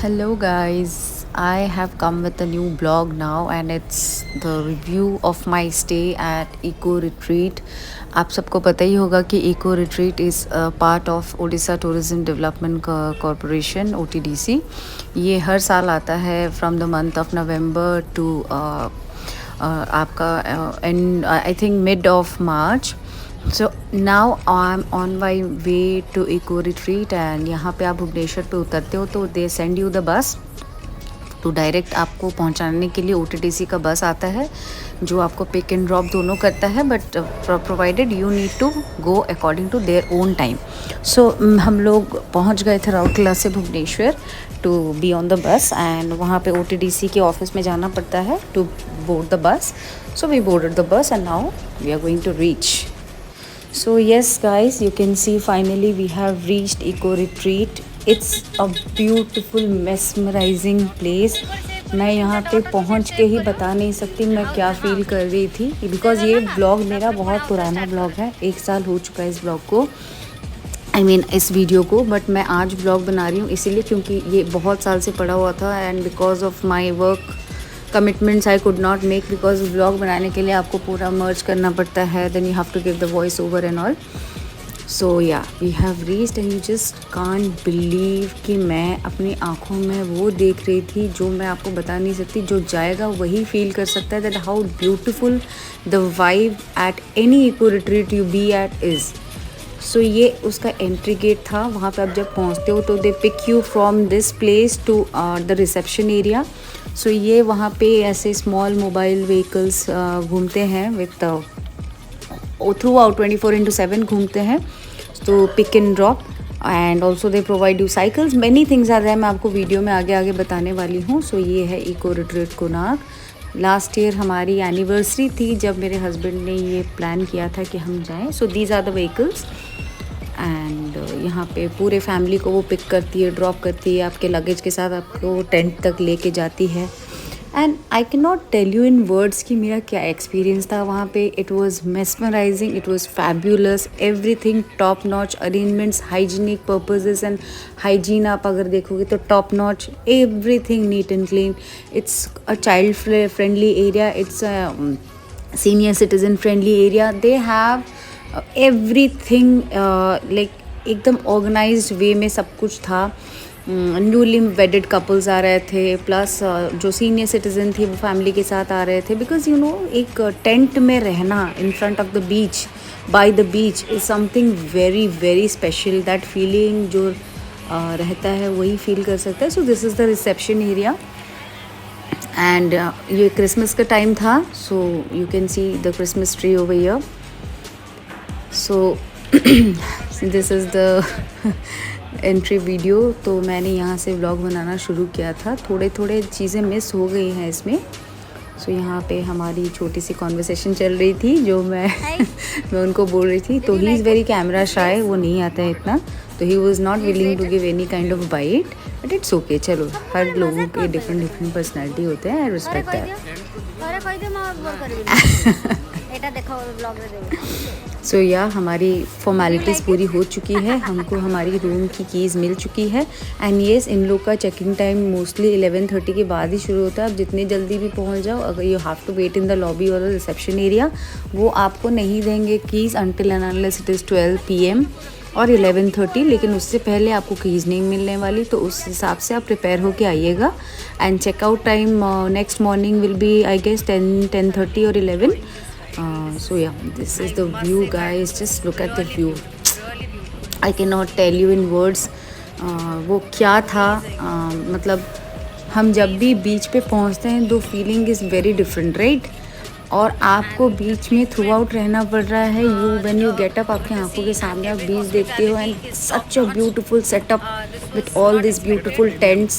Hello guys, I have come with a new blog now and it's the review of my stay at Eco Retreat. आप सबको पता ही होगा कि Eco Retreat is a part of Odisha Tourism Development Corporation OTDC. ये हर साल आता है from the month of November to आपका end I think mid of March. So now I am on my way to eco retreat and यहाँ पे आप भुवनेश्वर पे उतरते हो तो they send you the bus तो डायरेक्ट आपको पहुँचाने के लिए OTTC का बस आता है जो आपको पिक एंड ड्रॉप दोनों करता है but provided you need to go according to their own time. So हम लोग पहुँच गए थे राउरकेला से Bhubaneswar to be on the bus and वहाँ पे OTDC के ऑफिस में जाना पड़ता है to board the bus. So we boarded the bus and now we are going to reach. So yes guys, you can see finally we have reached Eco Retreat. It's a beautiful mesmerizing place. मैं यहाँ पे पहुँच के ही बता नहीं सकती मैं क्या फ़ील कर रही थी बिकॉज़ ये ब्लॉग मेरा बहुत पुराना ब्लॉग है. 1 साल हो चुका है इस ब्लॉग को इस वीडियो को. बट मैं आज ब्लॉग बना रही हूँ इसीलिए क्योंकि ये बहुत साल से पड़ा हुआ था and because of my work commitments I could not make because vlog बनाने के लिए आपको पूरा मर्ज करना पड़ता है. Then you have to give the voice over and all. So yeah we have reached and you just can't believe कि मैं अपनी आँखों में वो देख रही थी जो मैं आपको बता नहीं सकती. जो जाएगा वही फील कर सकता है that how beautiful the vibe at any Eco Retreat you be at is. So ये उसका एंट्री गेट था. वहाँ पे आप जब पहुँचते हो तो they pick you from this place to the reception area. So ये वहाँ पे ऐसे स्मॉल मोबाइल व्हीकल्स घूमते हैं विथ थ्रू आउट 24/7 घूमते हैं. तो pick and drop and also they provide you cycles. Many things आ रहे हैं मैं आपको वीडियो में आगे आगे बताने वाली हूँ. सो ये है eco retreat Konark. Last year हमारी एनिवर्सरी थी जब मेरे हस्बैंड ने ये प्लान किया था कि हम जाएं. So these are the vehicles and यहाँ पे पूरे फैमिली को वो पिक करती है, ड्रॉप करती है, आपके लगेज के साथ आपको टेंट तक लेके जाती है. And I can not tell you in words कि मेरा क्या एक्सपीरियंस था वहाँ पे. It was mesmerising, it was fabulous, everything top notch, arrangements, hygienic purposes and hygiene आप अगर देखोगे तो top notch, everything neat and clean. It's a child friendly area, it's a senior citizen friendly area. They have everything like एकदम organised way में सब कुछ था. Newly वेडेड couples आ रहे थे प्लस जो सीनियर सिटीज़न थे वो फैमिली के साथ आ रहे थे बिकॉज यू नो एक टेंट में रहना in front of the beach bye the beach is something very very special. That feeling जो रहता है वही फील कर सकता है. So this is the reception area and ये क्रिसमस का टाइम था. सो you can see the Christmas tree over here. So this is the entry video. तो मैंने यहाँ से व्लॉग बनाना शुरू किया था. थोड़े थोड़े चीज़ें मिस हो गई हैं इसमें. सो यहाँ पे हमारी छोटी सी कॉन्वर्सेशन चल रही थी जो मैं मैं उनको बोल रही थी. तो he is very camera shy, वो नहीं आता है इतना. तो he was not willing to give any kind of bite but it's okay. चलो हर लोगों के डिफरेंट पर्सनैलिटी होते हैं. I respect that. सो या हमारी फॉर्मेलिटीज़ पूरी हो चुकी है. हमको हमारी रूम की कीज़ मिल चुकी है. एंड येस इन लोग का चेकिंग टाइम मोस्टली 11:30 के बाद ही शुरू होता है. आप जितनी जल्दी भी पहुंच जाओ, अगर you have to wait in the lobby और द रिसेप्शन एरिया, वो आपको नहीं देंगे keys until and unless it is 12 PM और 11:30. लेकिन उससे पहले आपको कीज़ नहीं मिलने वाली. तो उस हिसाब से आप प्रिपेयर होके आइएगा. And checkout time next morning will be I guess 10:30 और 11. So yeah, this is the view guys, just look at the view. I cannot tell you in words वो क्या था. मतलब हम जब भी बीच पे पहुंचते हैं दो feeling is very different right. और आपको बीच में थ्रू आउट रहना पड़ रहा है. You when you get up आपकी आंखों के सामने आप बीच देखते हो and such a beautiful setup with all this beautiful tents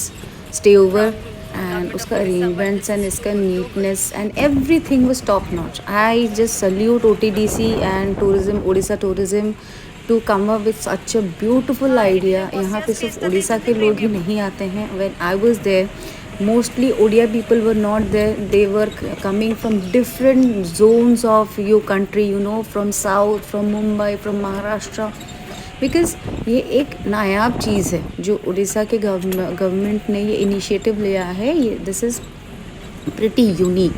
stay over and उसका अरेंजमेंट्स एंड इसका neatness and everything was top notch. I just salute OTDC and tourism, Odisha tourism to come up with such a beautiful idea. यहाँ पे सिर्फ उड़ीसा के लोग ही नहीं आते हैं. When I was there mostly Odia people were not there. They were coming from different zones of your country, you know, from south, from Mumbai, from Maharashtra. Because ये एक नायाब चीज़ है जो उड़ीसा के गवर्नमेंट ने ये इनिशिएटिव लिया है। ये दिस इज़ प्रिटी यूनिक।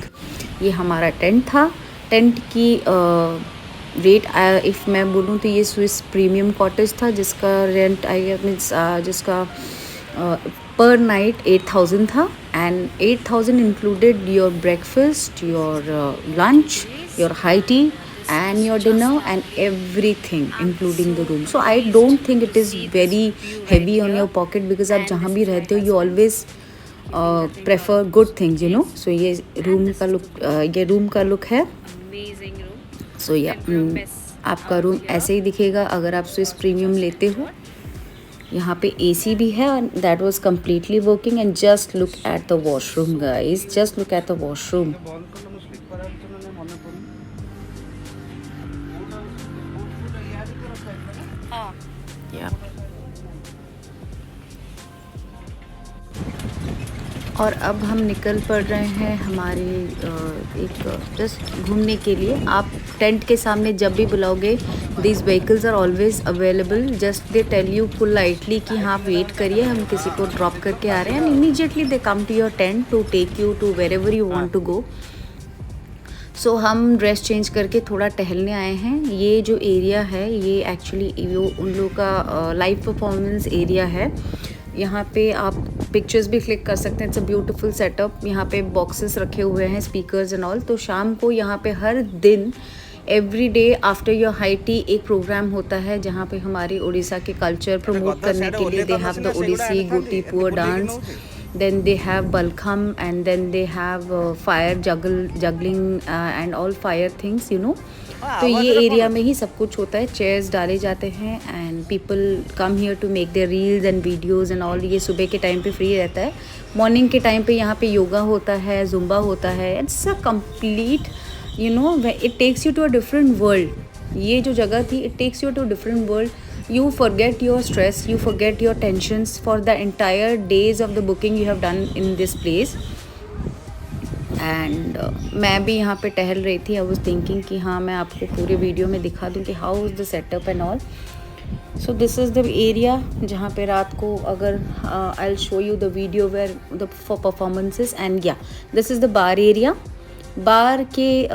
ये हमारा टेंट था। टेंट की रेट इफ़ मैं बोलूँ तो ये स्विस प्रीमियम कॉटेज था जिसका रेंट आई मीन्स जिसका पर नाइट 8,000 था and 8,000 included your breakfast, your lunch, your high tea and your dinner and everything including the room. So I don't think it is very heavy on your pocket because आप जहाँ भी रहते हो you always prefer good things, you know. So ये room का look है. So आपका room ऐसे ही दिखेगा अगर आप स्विस प्रीमियम लेते हो. यहाँ पे AC भी है and that was completely working. And just look at the washroom, guys. Just look at the washroom. Yeah. और अब हम निकल पड़ रहे हैं हमारे एक जस्ट घूमने के लिए. आप टेंट के सामने जब भी बुलाओगे this vehicles are always available. Just they tell you politely कि हाँ वेट करिए, हम किसी को ड्रॉप करके आ रहे हैं. And immediately they come to your tent to take you to wherever you want to go. So हम ड्रेस चेंज करके थोड़ा टहलने आए हैं. ये जो एरिया है ये एक्चुअली उन लोगों का लाइव परफॉर्मेंस एरिया है. यहाँ पे आप पिक्चर्स भी क्लिक कर सकते हैं. It's a beautiful setup. यहाँ पे बॉक्सेस रखे हुए हैं, स्पीकर्स एंड ऑल. तो शाम को यहाँ पे हर दिन every day after your high tea एक प्रोग्राम होता है जहाँ पे हमारे उड़ीसा के कल्चर प्रमोट करने के लिए दे हैव द ओडिसी गोटी poor dance. Then they have balkham and then they have fire juggling and all fire things, you know. तो ये एरिया में ही सब कुछ होता है. चेयर्स डाले जाते हैं and people come here to make their reels and videos and all. ये सुबह के टाइम पे फ्री रहता है. मॉर्निंग के टाइम पे यहाँ पे योगा होता है, जुम्बा होता है. It's a complete, you know, it takes you to a different world. ये जो जगह थी it takes you to different world. You forget your stress, you forget your tensions for the entire days of the booking you have done in this place. And मैं भी यहाँ पे टहल रही थी. I was thinking कि हाँ मैं आपको पूरे वीडियो में दिखा दूँ कि how is the setup and all. So this is the area जहाँ पे रात को अगर I'll show you the video where for performances. And yeah, this is the bar area. बार के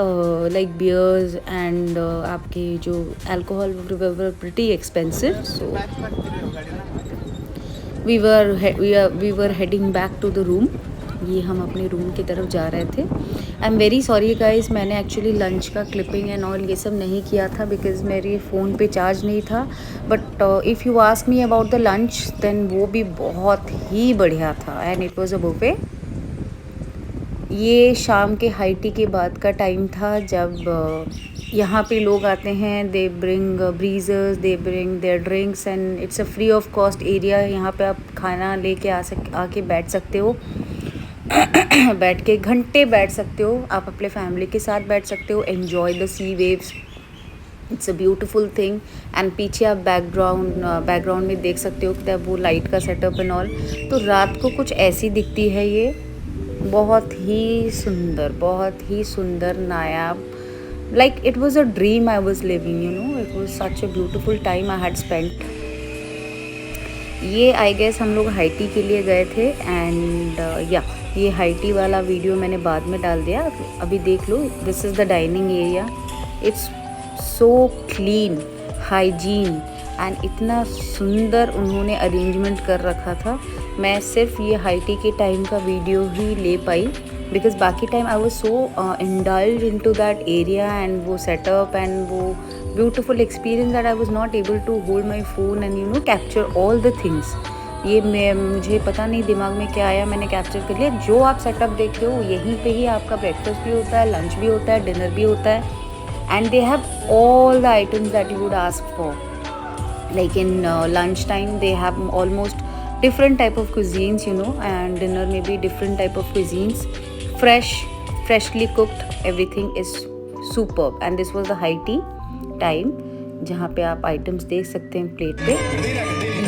लाइक बियर्स एंड आपके जो alcohol were pretty expensive. So we were heading back to the room. ये हम अपने रूम की तरफ जा रहे थे. I am very sorry guys, मैंने एक्चुअली लंच का क्लिपिंग एंड ऑल ये सब नहीं किया था बिकॉज मेरे फ़ोन पे चार्ज नहीं था. But if you ask me about the lunch then वो भी बहुत ही बढ़िया था and it was a buffet. ये शाम के हाई टी के बाद का टाइम था जब यहाँ पे लोग आते हैं. They bring Breezers, they bring their drinks and it's a free of cost area. यहाँ पे आप खाना लेके आके बैठ सकते हो. बैठ के घंटे बैठ सकते हो. आप अपने फैमिली के साथ बैठ सकते हो. Enjoy the sea waves. It's a beautiful thing. And पीछे आप बैकग्राउंड में देख सकते हो कि वो लाइट का सेटअप एंड ऑल. तो रात को कुछ ऐसी दिखती है ये. बहुत ही सुंदर नायाब. Like it was a dream I was living, you know. It was such a beautiful time I had spent. Yeah I guess हम लोग हाई टी के लिए गए थे. एंड या ये हाई टी वाला वीडियो मैंने बाद में डाल दिया. अभी देख लो. This is the dining area. It's so clean, hygiene and इतना सुंदर उन्होंने अरेंजमेंट कर रखा था. मैं सिर्फ ये हाई टी के टाइम का वीडियो ही ले पाई बिकॉज बाकी time I was so indulge in to that area and वो सेटअप एंड वो beautiful experience that I was not able to hold my phone and you know capture all the things. ये मुझे पता नहीं दिमाग में क्या आया, मैंने कैप्चर कर लिया. जो आप सेटअप देख रहे हो यहीं पे ही आपका ब्रेकफास्ट भी होता है, लंच भी होता है, डिनर भी होता है. And they have all the items that you would ask for. Like in lunch time they have almost different type of cuisines, you know, and dinner may be different type of cuisines. Freshly cooked, everything is superb. And this was the high tea time जहाँ पे आप items देख सकते हैं plate पे.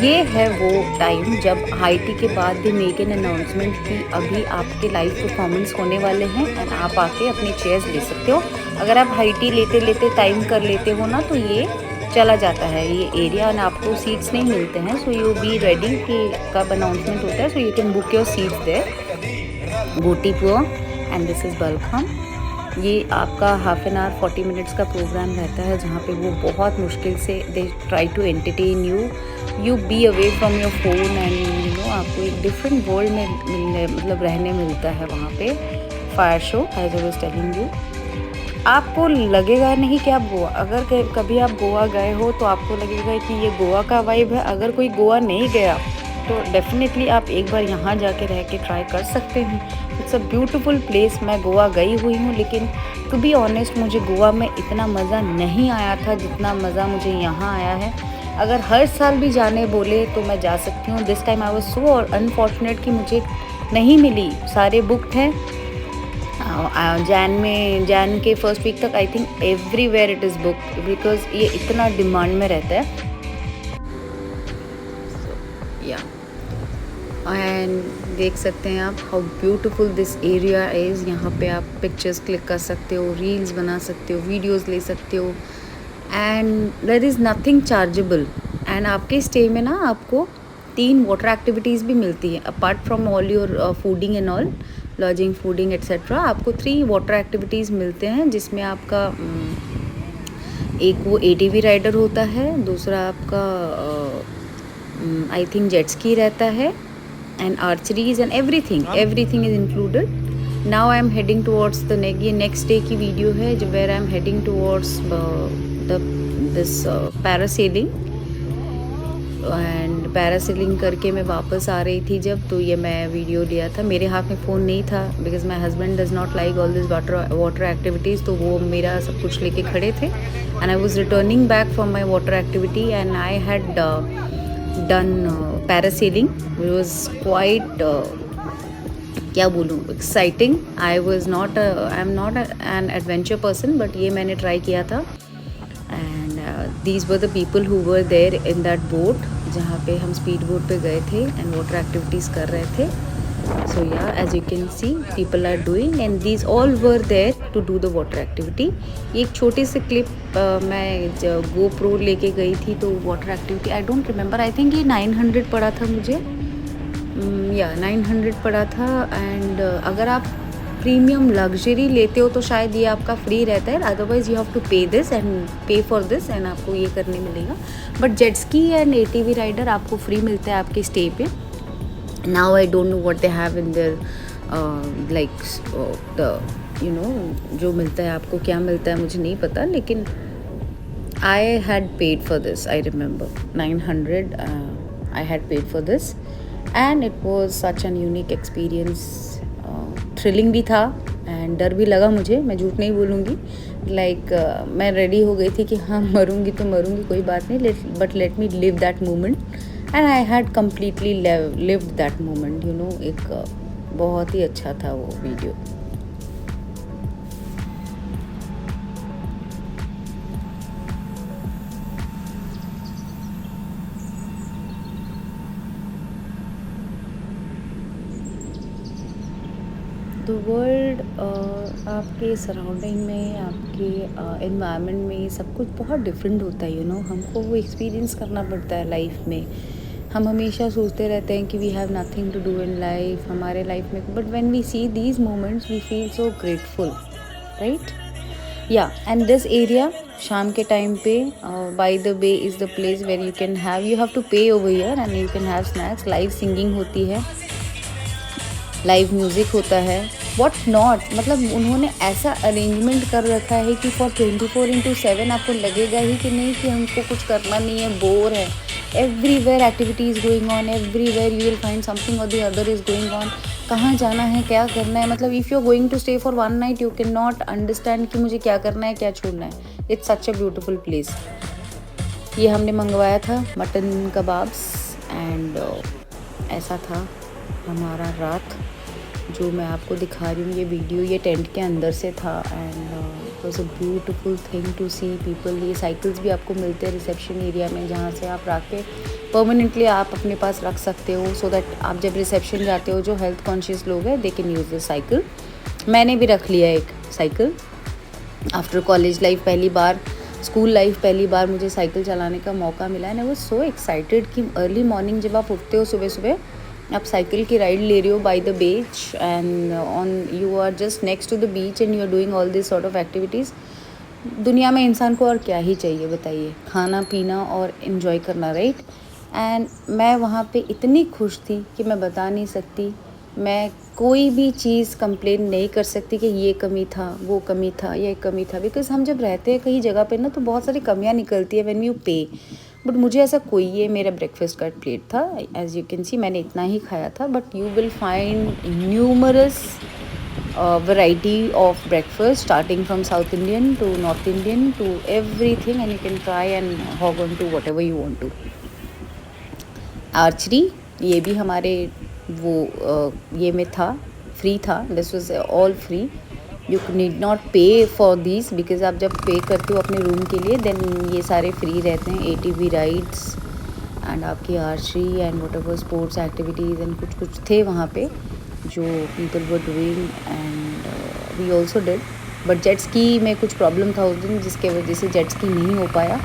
ये है वो टाइम जब हाई टी के बाद भी मेक एन अनाउंसमेंट कि अभी आपके लाइव परफॉर्मेंस होने वाले हैं एंड आप आके अपनी चेयर्स ले सकते हो. अगर आप हाई टी लेते लेते टाइम कर लेते हो ना तो ये चला जाता है ये एरिया एंड आपको सीट्स नहीं मिलते हैं. सो यू बी रेडी कि कब अनाउंसमेंट होता है. So you can book your seats there. Gotipua and this is बलखाम. ये आपका हाफ एन आवर 40 मिनट्स का प्रोग्राम रहता है जहाँ पे वो बहुत मुश्किल से they try to entertain you be away from your phone and you know आपको एक डिफरेंट वर्ल्ड में मिलने मतलब रहने मिलता है वहाँ पे. Fire show as I was telling you. आपको लगेगा नहीं कि आप गोवा, अगर कभी आप गोवा गए हो तो आपको लगेगा कि ये गोवा का वाइब है. अगर कोई गोवा नहीं गया तो डेफिनेटली आप एक बार यहाँ जाके रह के ट्राई कर सकते हैं. It's a beautiful place. मैं गोवा गई हुई हूँ लेकिन टू बी ऑनेस्ट मुझे गोवा में इतना मज़ा नहीं आया था जितना मज़ा मुझे यहाँ आया है. अगर हर साल भी जाने बोले तो मैं जा सकती हूँ. This time I was so unfortunate कि मुझे नहीं मिली. सारे बुकड हैं. जैन के फर्स्ट वीक तक I think everywhere it is book because ये इतना डिमांड में रहता है. या एंड देख सकते हैं आप how beautiful this area is. यहाँ पे आप पिक्चर्स क्लिक कर सकते हो, रील्स बना सकते हो, वीडियोस ले सकते हो and there is nothing chargeable. And आपके स्टे में ना आपको 3 वाटर एक्टिविटीज़ भी मिलती हैं apart from all your fooding and all lodging fooding etcetera. आपको 3 वाटर एक्टिविटीज़ मिलते हैं जिसमें आपका एक वो ATV राइडर होता है, दूसरा आपका आई थिंक जेट स्की रहता है and archeries and everything is included. Now I am heading towards the ये नेक्स्ट डे की वीडियो है जब where I am heading towards this parasailing. And parasailing करके मैं वापस आ रही थी जब तो ये मैं वीडियो लिया था. मेरे हाथ में फ़ोन नहीं था because my husband does not like all this water activities. तो वो मेरा सब कुछ लेके खड़े थे and I was returning back from my water activity and I had done parasailing. It was quite क्या बोलूँ exciting. I am not an adventure person but ये मैंने ट्राई किया था. These were the people who were there in that boat जहाँ पे हम speed boat पे गए थे एंड वाटर एक्टिविटीज़ कर रहे थे. So yeah as you can see people are doing and these all were there to do the water activity. ये एक छोटी सी क्लिप मैं GoPro लेके गई थी तो water activity I don't remember. I think ये 900 पड़ा था मुझे. या 900 पड़ा था. एंड अगर आप प्रीमियम लग्जरी लेते हो तो शायद ये आपका फ्री रहता है. Otherwise you have to pay this and pay for this and आपको ये करने मिलेगा. But jet ski and ATV rider आपको फ्री मिलता है आपके स्टे पे. Now I don't know what they have in there like the you know जो मिलता है आपको क्या मिलता है मुझे नहीं पता. लेकिन I had paid for this. I remember 900 I had paid for this and it was such an unique experience. Thrilling भी था एंड डर भी लगा मुझे, मैं झूठ नहीं बोलूँगी. लाइक मैं रेडी हो गई थी कि हाँ मरूँगी तो मरूँगी कोई बात नहीं but let me live that moment and I had completely lived that moment. You know एक बहुत ही अच्छा था वो वीडियो. द वर्ल्ड आपके सराउंडिंग में आपके एनवायरनमेंट में सब कुछ बहुत डिफरेंट होता है. यू नो हमको वो एक्सपीरियंस करना पड़ता है लाइफ में. हम हमेशा सोचते रहते हैं कि we have nothing to do in life हमारे लाइफ में. But when we see these moments we feel so grateful right. Yeah and this area शाम के टाइम पे by the bay is the place where you have to pay over here and you can have snacks. Live singing होती है, live music होता है, what not. मतलब उन्होंने ऐसा अरेंजमेंट कर रखा है कि फॉर 24/7 आपको लगेगा ही कि नहीं कि हमको कुछ करना नहीं है, बोर है. Everywhere activity is going on. Everywhere you will find something और the other is going on. कहाँ जाना है, क्या करना है. मतलब if you are going to stay for 1 night you can not understand कि मुझे क्या करना है क्या छोड़ना है. It's such a beautiful place. ये हमने मंगवाया था मटन कबाब्स एंड ऐसा था हमारा रात जो मैं आपको दिखा रही हूँ. ये वीडियो ये टेंट के अंदर से था and it was a beautiful thing to see people. ये साइकिल्स भी आपको मिलते हैं रिसेप्शन एरिया में जहाँ से आप रख के परमानेंटली आप अपने पास रख सकते हो सो दैट आप जब रिसेप्शन जाते हो जो हेल्थ कॉन्शियस लोग हैं they can use the cycle. मैंने भी रख लिया एक साइकिल आफ्टर कॉलेज लाइफ. पहली बार स्कूल लाइफ पहली बार मुझे साइकिल चलाने का मौका मिला and I was so excited कि अर्ली मॉर्निंग जब आप उठते हो सुबह सुबह, आप साइकिल की राइड ले रहे हो by the beach and on you are just next to the beach and you are doing all this sort of activities. दुनिया में इंसान को और क्या ही चाहिए बताइए, खाना पीना और इन्जॉय करना, राइट। एंड मैं वहाँ पे इतनी खुश थी कि मैं बता नहीं सकती। मैं कोई भी चीज़ कंप्लेन नहीं कर सकती कि ये कमी था, वो कमी था, ये कमी था, बिकॉज़ हम जब रहते हैं कहीं जगह पे ना तो बहुत सारी कमियाँ निकलती है व्हेन यू पे। बट मुझे ऐसा कोई, ये मेरा ब्रेकफास्ट का प्लेट था, एज़ यू कैन सी मैंने इतना ही खाया था, but you will find numerous variety of breakfast starting from South Indian to North Indian to everything, and you can try and hog on to whatever you want to. Archery, ये भी हमारे वो ये में था, फ्री था, this was all free, you need not पे for this because आप जब पे करते हो अपने रूम के लिए देन ये सारे फ्री रहते हैं, ATV राइड्स एंड आपकी archery and whatever sports activities and कुछ कुछ थे वहाँ पे जो people were doing and we also did. But jet ski में कुछ प्रॉब्लम था उस दिन जिसके वजह से जेट स्की नहीं हो पाया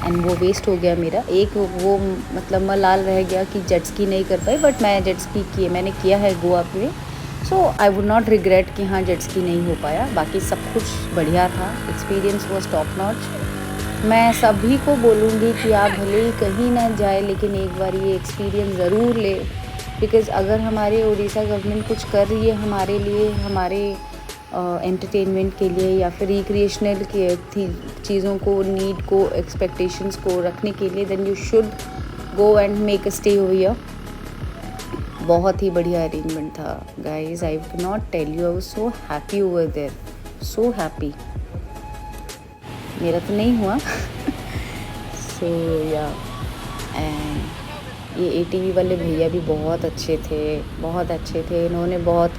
एंड वो वेस्ट हो गया मेरा एक, वो मतलब मलाल रह गया कि जेट स्की नहीं कर पाई। बट मैं जेट स्की किए, मैंने किया है गोवा पे, सो आई वुड नॉट रिग्रेट कि हाँ जेट स्की नहीं हो पाया। बाकी सब कुछ बढ़िया था, एक्सपीरियंस वॉज टॉप नॉच। मैं सभी को बोलूँगी कि आप भले ही कहीं ना जाए लेकिन एक बार ये एक्सपीरियंस ज़रूर ले, बिकॉज़ अगर हमारे उड़ीसा गवर्नमेंट कुछ कर रही है हमारे लिए, हमारे एंटरटेनमेंट के लिए या फिर रिक्रिएशनल के चीज़ों को, नीड को, एक्सपेक्टेशंस को रखने के लिए, then you should go and make a stay over here. बहुत ही बढ़िया अरेंजमेंट था guys, I can not tell you, I was so happy over there, so happy. मेरा तो नहीं हुआ सो या एंड ये ATV वाले भैया भी बहुत अच्छे थे, बहुत अच्छे थे। इन्होंने बहुत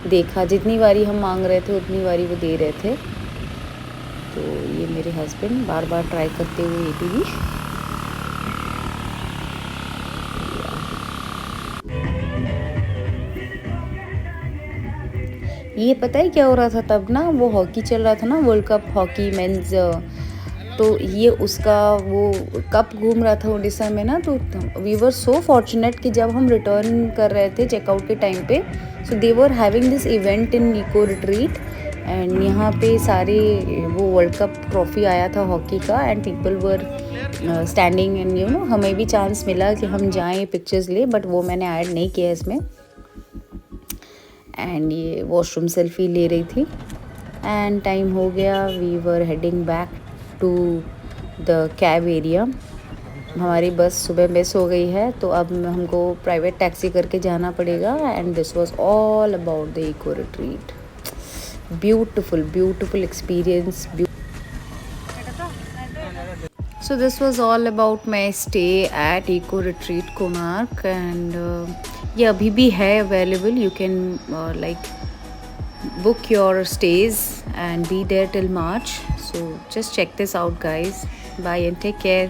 देखा, जितनी बारी हम मांग रहे थे उतनी बारी वो दे रहे थे। तो ये मेरे हस्बैंड बार बार ट्राई करते हुए ATV। ये पता है क्या हो रहा था तब ना, वो हॉकी चल रहा था ना, वर्ल्ड कप हॉकी मेंस, तो ये उसका वो कप घूम रहा था उड़ीसा में ना। तो वी वर सो फॉर्चुनेट कि जब हम रिटर्न कर रहे थे चेकआउट के टाइम पे, so they were having this event in Eco retreat and यहाँ पे सारे वो वर्ल्ड कप ट्रॉफी आया था हॉकी का and people were standing and you no, हमें भी चांस मिला कि हम जाएं पिक्चर्स ले, बट वो मैंने ऐड नहीं किया इसमें। एंड ये वॉशरूम सेल्फी ले रही थी एंड टाइम हो गया, we were heading back to the cab area. हमारी बस सुबह मिस हो गई है तो अब हमको प्राइवेट टैक्सी करके जाना पड़ेगा and this was all about the eco retreat. Beautiful beautiful experience. So this was all about my stay at Eco Retreat Konark and ये अभी भी है available, you can like book your stays and be there till March, so just check this out guys. Bye and take care.